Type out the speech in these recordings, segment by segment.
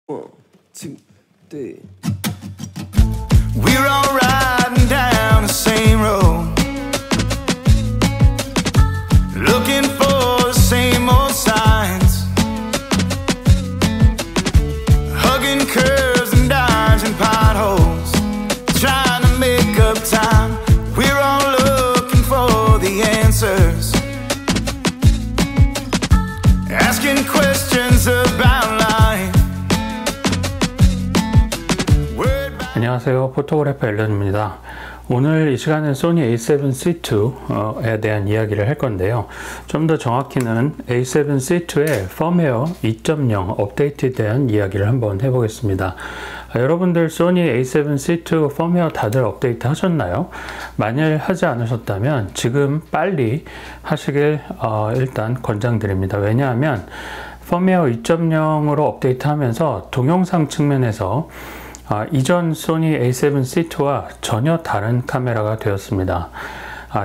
1, 2, 3. We're all riding down the same road, looking for the same old signs, hugging curves and dimes and potholes, trying to make up time. We're all looking for the answers, asking questions about life. 안녕하세요, 포토그래퍼 앨런입니다. 오늘 이 시간은 소니 a7C2에 대한 이야기를 할 건데요. 좀 더 정확히는 a7C2의 펌웨어 2.0 업데이트에 대한 이야기를 한번 해보겠습니다. 여러분들 소니 a7C2 펌웨어 다들 업데이트 하셨나요? 만일 하지 않으셨다면 지금 빨리 하시길 일단 권장드립니다. 왜냐하면 펌웨어 2.0으로 업데이트하면서 동영상 측면에서 이전 소니 a7C2와 전혀 다른 카메라가 되었습니다.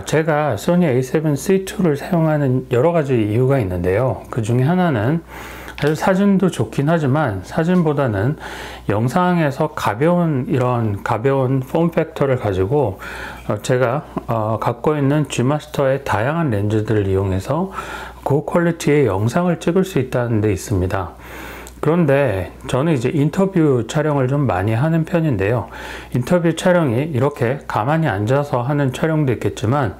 제가 소니 a7C2를 사용하는 여러 가지 이유가 있는데요. 그 중에 하나는 사실 사진도 좋긴 하지만 사진보다는 영상에서 이런 가벼운 폼 팩터를 가지고 제가 갖고 있는 G마스터의 다양한 렌즈들을 이용해서 고퀄리티의 영상을 찍을 수 있다는 데 있습니다. 그런데 저는 이제 인터뷰 촬영을 좀 많이 하는 편인데요. 인터뷰 촬영이 이렇게 가만히 앉아서 하는 촬영도 있겠지만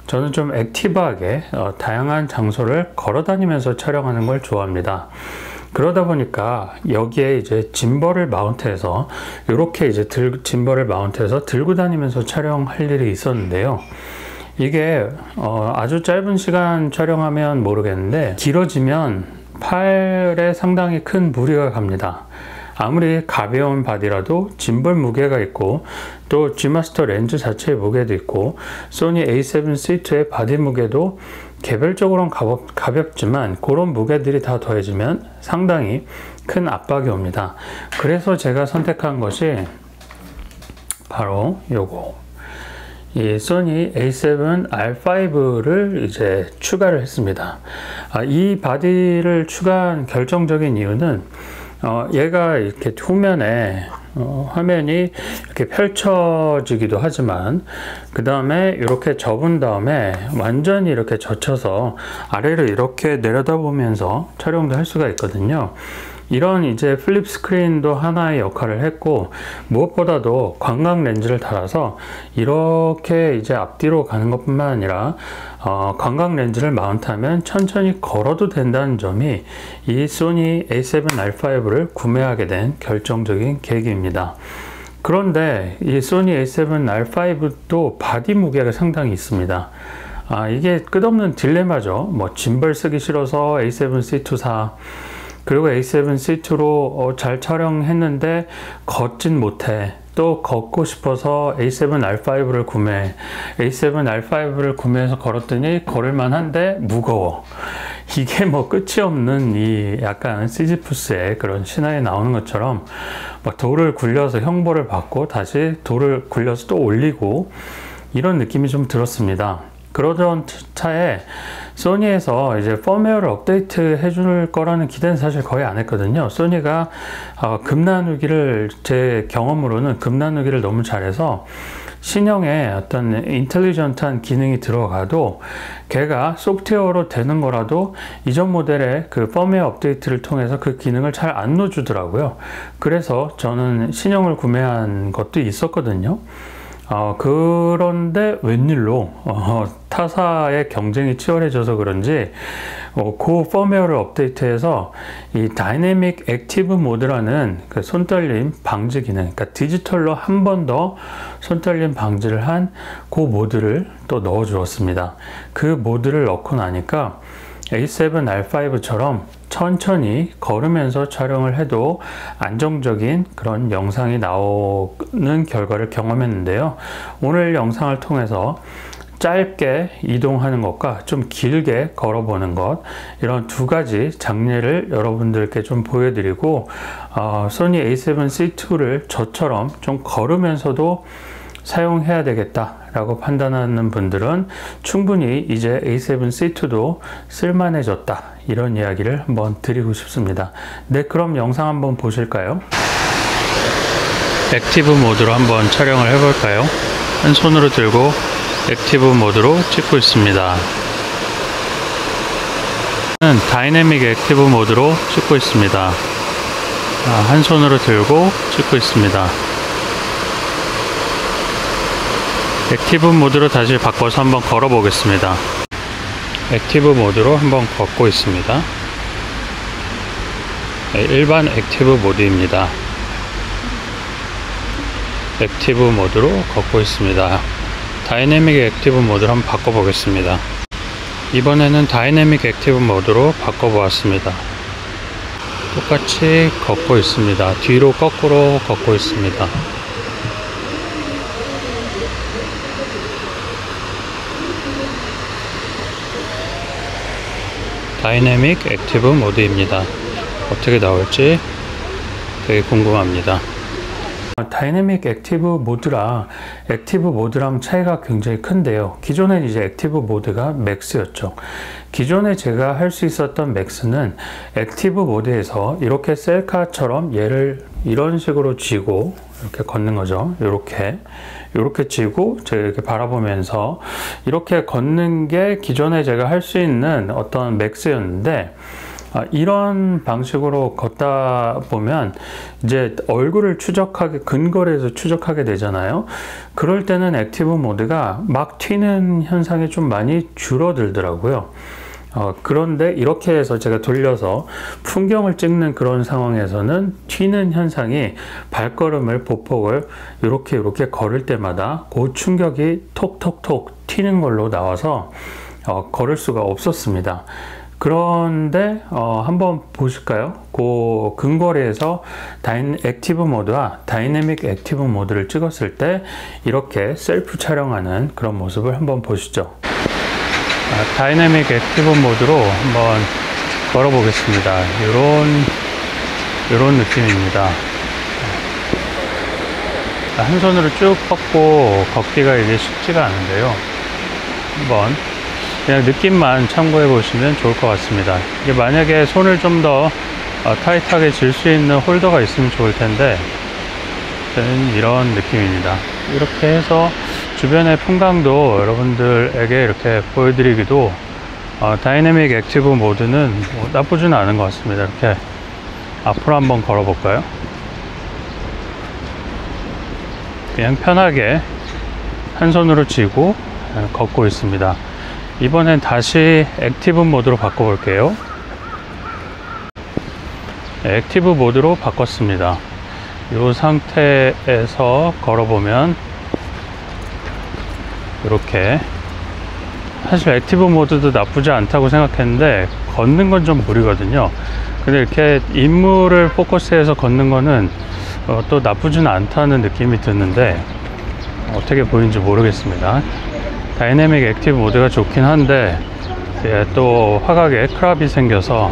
저는 좀 액티브하게 다양한 장소를 걸어 다니면서 촬영하는 걸 좋아합니다. 그러다 보니까 여기에 이제 짐벌을 마운트해서 이렇게 이제 짐벌을 마운트해서 들고 다니면서 촬영할 일이 있었는데요. 이게 아주 짧은 시간 촬영하면 모르겠는데 길어지면 팔에 상당히 큰 무리가 갑니다. 아무리 가벼운 바디라도 짐벌 무게가 있고 또 G마스터 렌즈 자체의 무게도 있고 소니 a7C2의 바디 무게도 개별적으로는 가볍지만 그런 무게들이 다 더해지면 상당히 큰 압박이 옵니다. 그래서 제가 선택한 것이 바로 요거 이 소니 a7R5를 이제 추가를 했습니다. 이 바디를 추가한 결정적인 이유는 얘가 이렇게 후면에 화면이 이렇게 펼쳐지기도 하지만 그 다음에 이렇게 접은 다음에 완전히 이렇게 젖혀서 아래를 이렇게 내려다보면서 촬영도 할 수가 있거든요. 이런 이제 플립 스크린도 하나의 역할을 했고 무엇보다도 광각 렌즈를 달아서 이렇게 이제 앞뒤로 가는 것뿐만 아니라 광각 렌즈를 마운트하면 천천히 걸어도 된다는 점이 이 소니 a7R5를 구매하게 된 결정적인 계기입니다. 그런데 이 소니 a7R5도 바디 무게가 상당히 있습니다. 이게 끝없는 딜레마죠. 뭐 짐벌 쓰기 싫어서 a7C2 사, 그리고 a7C2로 잘 촬영했는데 걷진 못해. 또 걷고 싶어서 a7R5를 구매해. a7R5를 구매해서 걸었더니 걸을만 한데 무거워. 이게 뭐 끝이 없는 이 약간 시지푸스의 그런 신화에 나오는 것처럼 막 돌을 굴려서 형벌을 받고 다시 돌을 굴려서 또 올리고 이런 느낌이 좀 들었습니다. 그러던 차에 소니에서 이제 펌웨어를 업데이트 해줄 거라는 기대는 사실 거의 안 했거든요. 소니가 급 나누기를 제 경험으로는 급 나누기를 너무 잘해서 신형에 어떤 인텔리전트한 기능이 들어가도 걔가 소프트웨어로 되는 거라도 이전 모델의 그 펌웨어 업데이트를 통해서 그 기능을 잘 안 넣어주더라고요. 그래서 저는 신형을 구매한 것도 있었거든요. 그런데 웬일로 타사의 경쟁이 치열해져서 그런지 그 펌웨어를 업데이트해서 이 다이내믹 액티브 모드라는 그 손떨림 방지 기능, 그러니까 디지털로 한 번 더 손떨림 방지를 한 그 모드를 또 넣어 주었습니다. 그 모드를 넣고 나니까 a7R5처럼 천천히 걸으면서 촬영을 해도 안정적인 그런 영상이 나오는 결과를 경험했는데요. 오늘 영상을 통해서 짧게 이동하는 것과 좀 길게 걸어보는 것, 이런 두 가지 장르를 여러분들께 좀 보여드리고 소니 a7C2를 저처럼 좀 걸으면서도 사용해야 되겠다 라고 판단하는 분들은 충분히 이제 A7C2도 쓸만해졌다, 이런 이야기를 한번 드리고 싶습니다. 네, 그럼 영상 한번 보실까요? 액티브 모드로 한번 촬영을 해볼까요? 한 손으로 들고 액티브 모드로 찍고 있습니다. 다이내믹 액티브 모드로 찍고 있습니다. 한 손으로 들고 찍고 있습니다. 액티브 모드로 다시 바꿔서 한번 걸어 보겠습니다. 액티브 모드로 한번 걷고 있습니다. 일반 액티브 모드입니다. 액티브 모드로 걷고 있습니다. 다이내믹 액티브 모드로 한번 바꿔 보겠습니다. 이번에는 다이내믹 액티브 모드로 바꿔 보았습니다. 똑같이 걷고 있습니다. 뒤로 거꾸로 걷고 있습니다. 다이내믹 액티브 모드입니다. 어떻게 나올지 되게 궁금합니다. 다이내믹 액티브 모드랑 액티브 모드랑 차이가 굉장히 큰데요. 기존엔 이제 액티브 모드가 맥스였죠. 기존에 제가 할 수 있었던 맥스는 액티브 모드에서 이렇게 셀카처럼 얘를 이런 식으로 쥐고 이렇게 걷는 거죠. 이렇게 쥐고 제가 이렇게 바라보면서 이렇게 걷는 게 기존에 제가 할 수 있는 어떤 맥스였는데, 이런 방식으로 걷다 보면 이제 얼굴을 근거리에서 추적하게 되잖아요. 그럴 때는 액티브 모드가 막 튀는 현상이 좀 많이 줄어들더라고요. 그런데 이렇게 해서 제가 돌려서 풍경을 찍는 그런 상황에서는 튀는 현상이 발걸음을, 보폭을 이렇게 걸을 때마다 그 충격이 톡톡톡 튀는 걸로 나와서 걸을 수가 없었습니다. 그런데 한번 보실까요? 그 근거리에서 액티브 모드와 다이내믹 액티브 모드를 찍었을 때 이렇게 셀프 촬영하는 그런 모습을 한번 보시죠. 다이내믹 액티브 모드로 한번 걸어 보겠습니다. 이런 느낌입니다. 한 손으로 쭉 뻗고 걷기가 이게 쉽지가 않은데요. 한번 그냥 느낌만 참고해 보시면 좋을 것 같습니다. 이게 만약에 손을 좀 더 타이트하게 쥘 수 있는 홀더가 있으면 좋을 텐데, 저는 이런 느낌입니다. 이렇게 해서 주변의 풍광도 여러분들에게 이렇게 보여드리기도, 다이내믹 액티브 모드는 나쁘지는 않은 것 같습니다. 이렇게 앞으로 한번 걸어 볼까요? 그냥 편하게 한 손으로 쥐고 걷고 있습니다. 이번엔 다시 액티브 모드로 바꿔 볼게요. 액티브 모드로 바꿨습니다. 이 상태에서 걸어보면 이렇게, 사실 액티브 모드도 나쁘지 않다고 생각했는데 걷는 건 좀 무리거든요. 근데 이렇게 인물을 포커스해서 걷는 거는 또 나쁘지는 않다는 느낌이 드는데 어떻게 보이는지 모르겠습니다. 다이내믹 액티브 모드가 좋긴 한데 또 화각에 크랍이 생겨서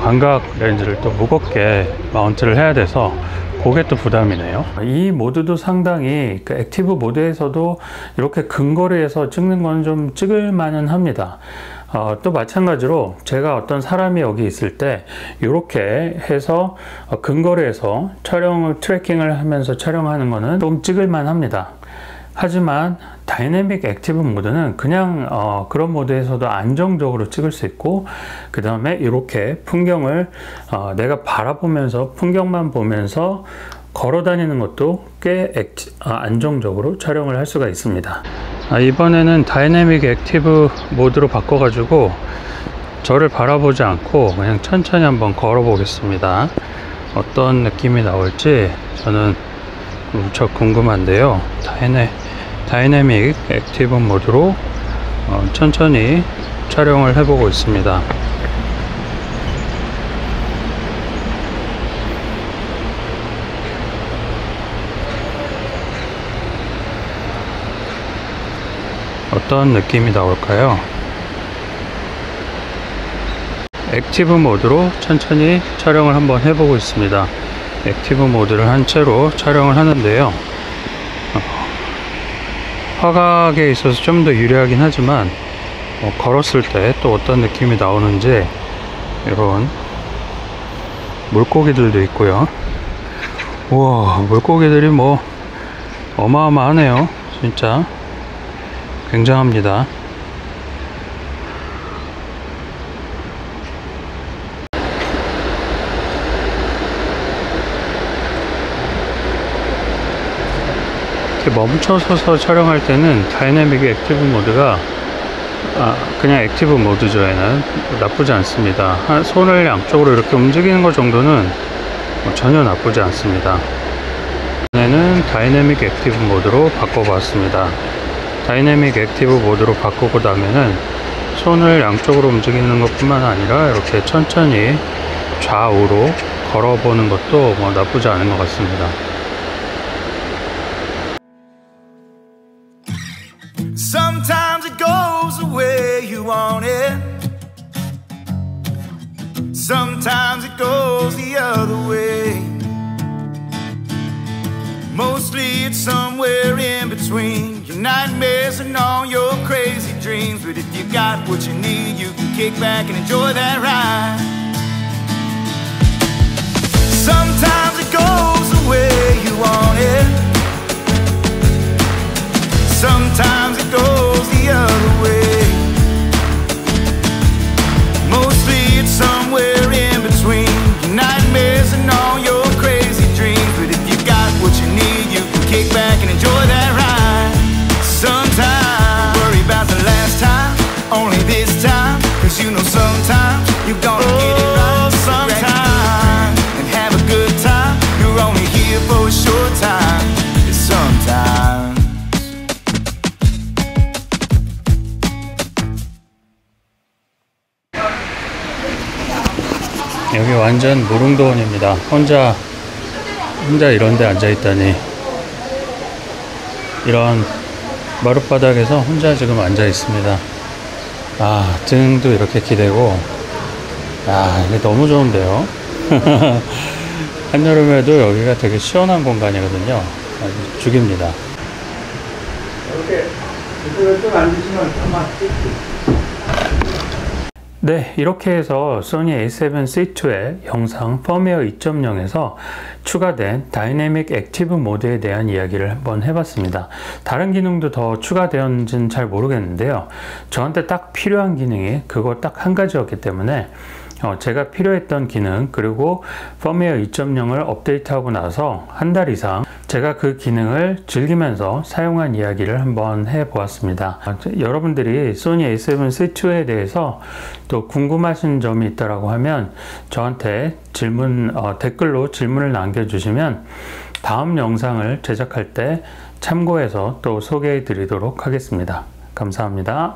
광각 렌즈를 또 무겁게 마운트를 해야 돼서 그게 또 부담이네요. 이 모드도 상당히 액티브 모드에서도 이렇게 근거리에서 찍는 건 좀 찍을만은 합니다. 또 마찬가지로 제가 어떤 사람이 여기 있을 때 이렇게 해서 근거리에서 트래킹을 하면서 촬영하는 거는 좀 찍을만 합니다. 하지만 다이내믹 액티브 모드는 그냥 그런 모드에서도 안정적으로 찍을 수 있고, 그 다음에 이렇게 풍경을 내가 바라보면서 풍경만 보면서 걸어 다니는 것도 꽤 안정적으로 촬영을 할 수가 있습니다. 이번에는 다이내믹 액티브 모드로 바꿔 가지고 저를 바라보지 않고 그냥 천천히 한번 걸어 보겠습니다. 어떤 느낌이 나올지 저는 무척 궁금한데요. 다이내믹 액티브 모드로 천천히 촬영을 해보고 있습니다. 어떤 느낌이 나올까요? 액티브 모드로 천천히 촬영을 한번 해보고 있습니다. 액티브 모드를 한 채로 촬영을 하는데요. 화각에 있어서 좀 더 유리하긴 하지만 걸었을 때 또 어떤 느낌이 나오는지 이런 물고기들도 있고요. 우와, 물고기들이 뭐 어마어마하네요. 진짜 굉장합니다. 이렇게 멈춰서서 촬영할 때는 다이내믹 액티브 모드가 그냥 액티브 모드죠. 얘는 나쁘지 않습니다. 손을 양쪽으로 이렇게 움직이는 것 정도는 전혀 나쁘지 않습니다. 이번에는 다이내믹 액티브 모드로 바꿔봤습니다. 다이내믹 액티브 모드로 바꾸고 나면은 손을 양쪽으로 움직이는 것 뿐만 아니라 이렇게 천천히 좌우로 걸어보는 것도 뭐 나쁘지 않은 것 같습니다. Sometimes it goes the way you want it. Sometimes it goes the other way. Mostly it's somewhere in between your nightmares and all your crazy dreams. But if you got what you need, you can kick back and enjoy that ride. Sometimes it goes the way you want it. Sometimes it goes the other way. Mostly it's somewhere in between your nightmares and all your crazy dreams. But if you got what you need, you can kick back and enjoy that ride. Sometimes worry about the last time, only this time. Cause you know sometimes you're gonna get it right sometime and have a good time. You're only here for a short time. Sometimes. 여기 완전 무릉도원입니다. 혼자 이런 데 앉아있다니. 이런 마룻바닥에서 혼자 지금 앉아있습니다. 등도 이렇게 기대고, 이게 너무 좋은데요. 한여름에도 여기가 되게 시원한 공간이거든요. 아주 죽입니다. 이렇게 이쪽에 좀 앉으시면 가만 네, 이렇게 해서 소니 a7C2의 영상 펌웨어 2.0에서 추가된 다이내믹 액티브 모드에 대한 이야기를 한번 해봤습니다. 다른 기능도 더 추가되었는지는 잘 모르겠는데요. 저한테 딱 필요한 기능이 그거 딱 한 가지였기 때문에 제가 필요했던 기능, 그리고 펌웨어 2.0을 업데이트하고 나서 한 달 이상 제가 그 기능을 즐기면서 사용한 이야기를 한번 해보았습니다. 여러분들이 소니 a7C2에 대해서 또 궁금하신 점이 있다고 하면 저한테 댓글로 질문을 남겨주시면 다음 영상을 제작할 때 참고해서 또 소개해 드리도록 하겠습니다. 감사합니다.